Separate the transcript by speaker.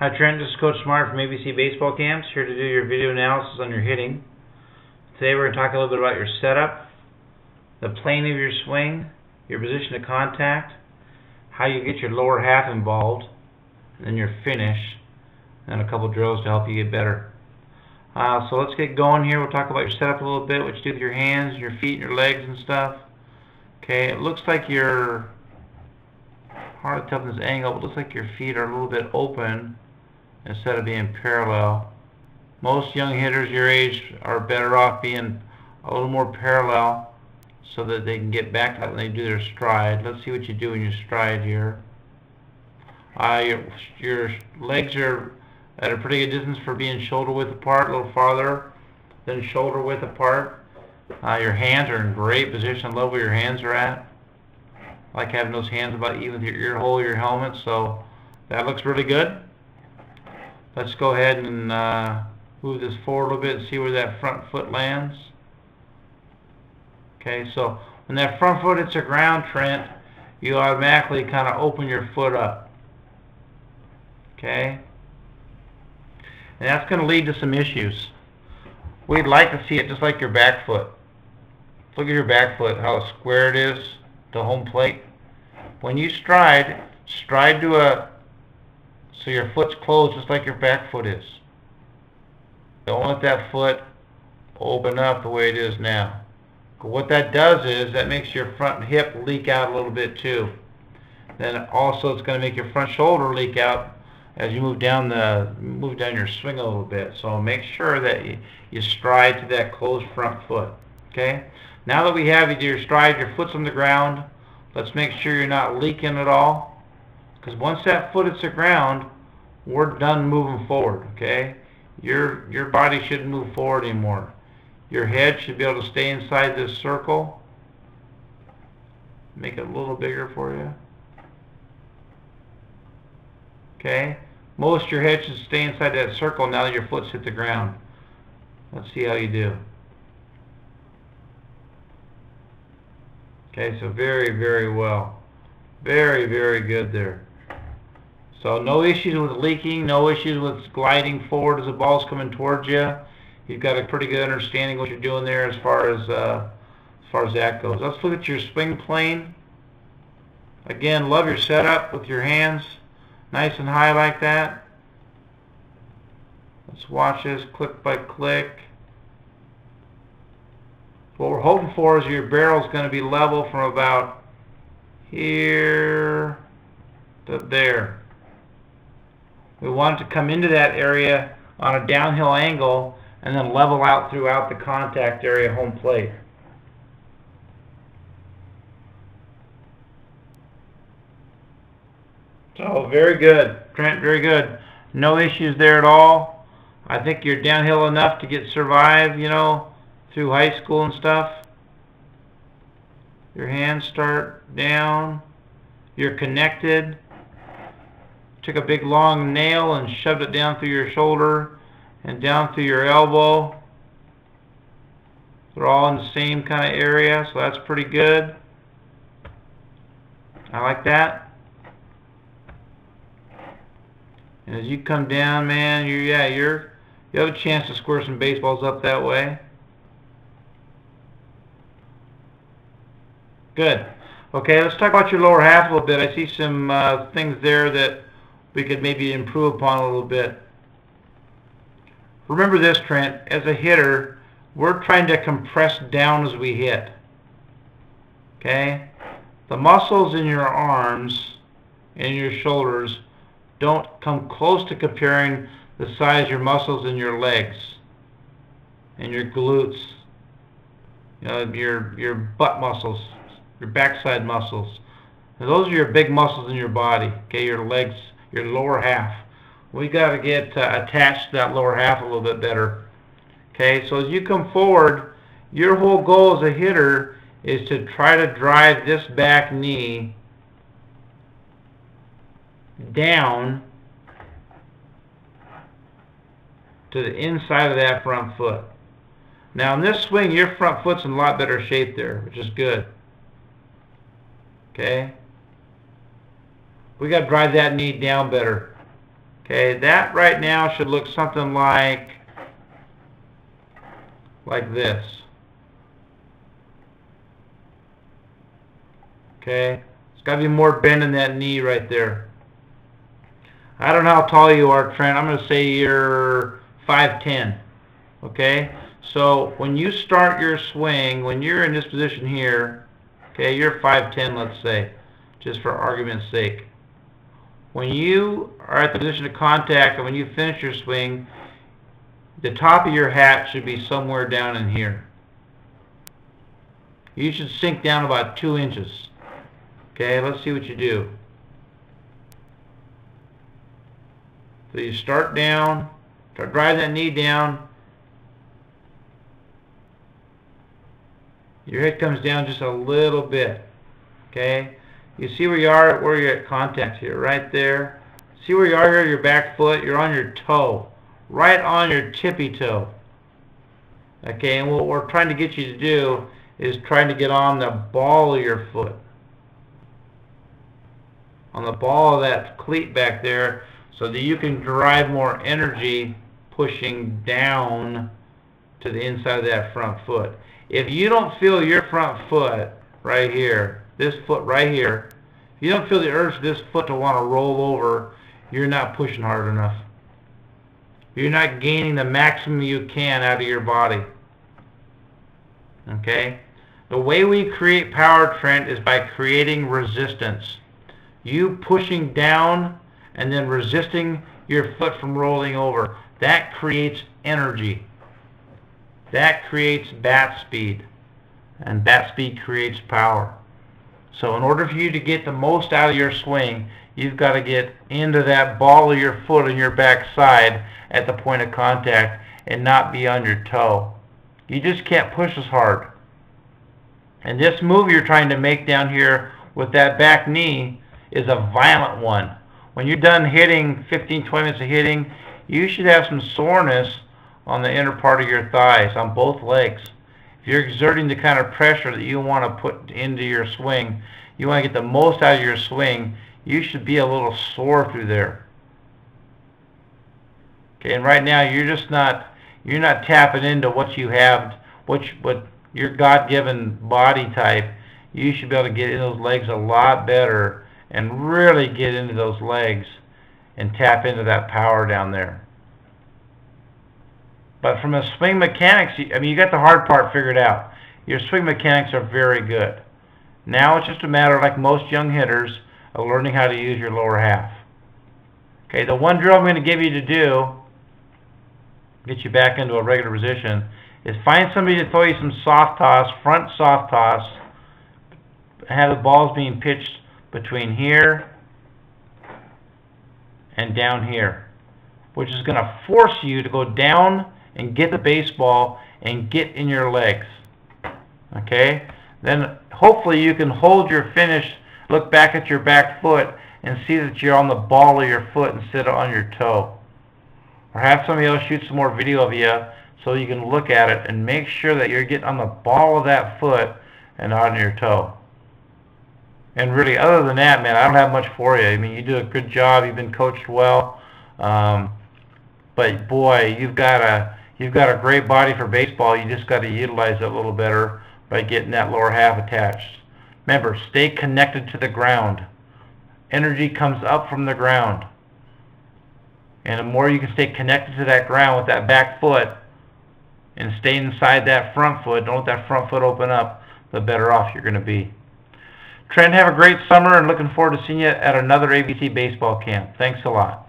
Speaker 1: Hi Trent, this is Coach Smart from ABC Baseball Camps, here to do your video analysis on your hitting. Today we're going to talk a little bit about your setup, the plane of your swing, your position of contact, how you get your lower half involved, and then your finish, and a couple drills to help you get better. So let's get going here. We'll talk about your setup a little bit, what you do with your hands, your feet, and your legs and stuff. Okay, it looks like your, hard to tell from this angle, but it looks like your feet are a little bit open instead of being parallel. Most young hitters your age are better off being a little more parallel so that they can get back up when they do their stride. Let's see what you do in your stride here. Your legs are at a pretty good distance for being shoulder width apart, a little farther than shoulder width apart. Your hands are in great position. I love where your hands are at. I like having those hands about even with your ear hole, your helmet, so that looks really good. Let's go ahead and move this forward a little bit and see where that front foot lands. Okay, so when that front foot hits the ground, Trent, you automatically kind of open your foot up. Okay? And that's going to lead to some issues. We'd like to see it just like your back foot. Look at your back foot, how square it is to home plate. When you stride to so your foot's closed just like your back foot is. Don't let that foot open up the way it is now. What that does is that makes your front hip leak out a little bit too. Then also it's going to make your front shoulder leak out as you move down your swing a little bit. So make sure that you stride to that closed front foot. Okay? Now that we have your stride, your foot's on the ground, let's make sure you're not leaking at all. Because once that foot hits the ground, we're done moving forward, okay? Your body shouldn't move forward anymore. Your head should be able to stay inside this circle. Make it a little bigger for you. Okay? Most of your head should stay inside that circle now that your foot's hit the ground. Let's see how you do. Okay, so very, very well. Very, very good there. So no issues with leaking, no issues with gliding forward as the ball's coming towards you. You've got a pretty good understanding of what you're doing there as far as that goes. Let's look at your swing plane. Again, love your setup with your hands nice and high like that. Let's watch this click by click. What we're hoping for is your barrel's going to be level from about here to there. We want it to come into that area on a downhill angle and then level out throughout the contact area home plate. So very good, Trent, very good. No issues there at all. I think you're downhill enough to survive, you know, through high school and stuff. Your hands start down. You're connected. Took a big long nail and shoved it down through your shoulder and down through your elbow. They're all in the same kind of area, so that's pretty good. I like that. And as you come down, man, you have a chance to square some baseballs up that way. Good. Okay, let's talk about your lower half a little bit. I see some things there that we could maybe improve upon a little bit. Remember this, Trent, as a hitter, we're trying to compress down as we hit. Okay? The muscles in your arms and your shoulders don't come close to comparing the size of your muscles in your legs and your glutes, you know, your butt muscles, your backside muscles. Now, those are your big muscles in your body, okay, your legs, your lower half. We got to get attached to that lower half a little bit better. Okay, so as you come forward, your whole goal as a hitter is to try to drive this back knee down to the inside of that front foot. Now in this swing, your front foot's in a lot better shape there, which is good. Okay? We got to drive that knee down better. Okay, that right now should look something like this. Okay, it's got to be more bend in that knee right there. I don't know how tall you are, Trent. I'm going to say you're 5'10". Okay, so when you start your swing, when you're in this position here, okay, you're 5'10", let's say, just for argument's sake. When you are at the position of contact and when you finish your swing, the top of your hat should be somewhere down in here. You should sink down about 2 inches. Okay, let's see what you do. So you start down, start driving that knee down. Your head comes down just a little bit. Okay, you see where you are, where you're at contact here, right there. See where you are here, your back foot, you're on your toe, right on your tippy toe. Okay, and what we're trying to get you to do is trying to get on the ball of your foot. On the ball of that cleat back there, so that you can drive more energy pushing down to the inside of that front foot. If you don't feel your front foot right here, this foot right here, if you don't feel the urge for this foot to want to roll over, you're not pushing hard enough. You're not gaining the maximum you can out of your body. Okay? The way we create power, Trent, is by creating resistance. You pushing down and then resisting your foot from rolling over. That creates energy. That creates bat speed. And bat speed creates power. So in order for you to get the most out of your swing, you've got to get into that ball of your foot on your back side at the point of contact and not be on your toe. You just can't push as hard. And this move you're trying to make down here with that back knee is a violent one. When you're done hitting 15-20 minutes of hitting, you should have some soreness on the inner part of your thighs, on both legs. If you're exerting the kind of pressure that you want to put into your swing, you want to get the most out of your swing, you should be a little sore through there. Okay, and right now you're not tapping into what you have, what your God-given body type. You should be able to get in those legs a lot better and really get into those legs and tap into that power down there. But from a swing mechanics, I mean, you got the hard part figured out. Your swing mechanics are very good. Now it's just a matter, like most young hitters, of learning how to use your lower half. Okay, the one drill I'm going to give you to do, get you back into a regular position, is find somebody to throw you some soft toss, front soft toss, and have the balls being pitched between here and down here, which is going to force you to go down and get the baseball and get in your legs. Okay? Then hopefully you can hold your finish, look back at your back foot, and see that you're on the ball of your foot instead of on your toe. Or have somebody else shoot some more video of you so you can look at it and make sure that you're getting on the ball of that foot and not on your toe. And really, other than that, man, I don't have much for you. I mean, you do a good job. You've been coached well. But boy, you've got a great body for baseball. You just got to utilize it a little better by getting that lower half attached. Remember, stay connected to the ground. Energy comes up from the ground. And the more you can stay connected to that ground with that back foot and stay inside that front foot, don't let that front foot open up, the better off you're going to be. Trent, have a great summer and looking forward to seeing you at another ABC baseball camp. Thanks a lot.